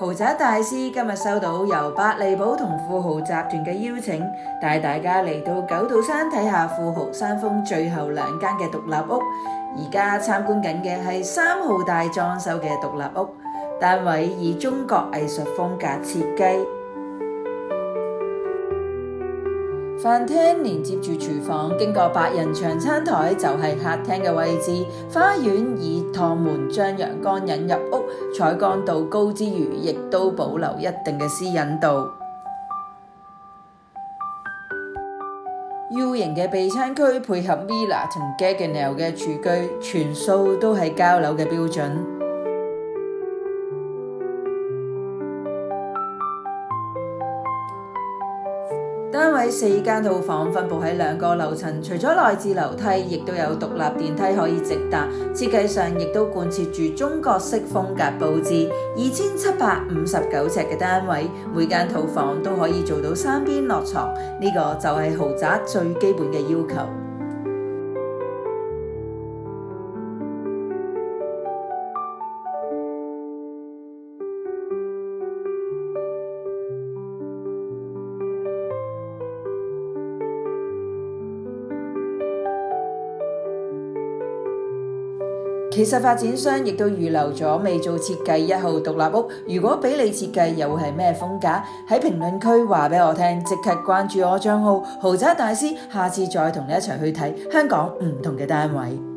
豪宅大師今日收到由百利寶同富豪集團嘅邀請，帶大家嚟到九道山睇下富豪山峰最後2間嘅獨立屋。而家參觀緊嘅係3號大裝修嘅獨立屋，單位以中國藝術風格設計。飯廳連接住廚房，經過8人長餐台就係客廳嘅位置。花園以趟門將陽光引入屋，採光度高之餘，亦都保留一定嘅私隱度。U 型嘅備餐區配合 Villa 同 Gaggenau 嘅廚具，全數都係交樓嘅標準。單位4間套房分佈喺2個樓層，除咗內置樓梯，亦都有獨立電梯可以直達。設計上亦都貫徹住中國式風格佈置。2759尺嘅單位，每間套房都可以做到3邊落床，呢個就係豪宅最基本嘅要求。其實發展商亦都預留咗未做設計1號獨立屋，如果俾你設計又會係咩風格？喺評論區話俾我聽，即刻關注我賬號豪宅大師，下次再同你一齊去睇香港唔同嘅單位。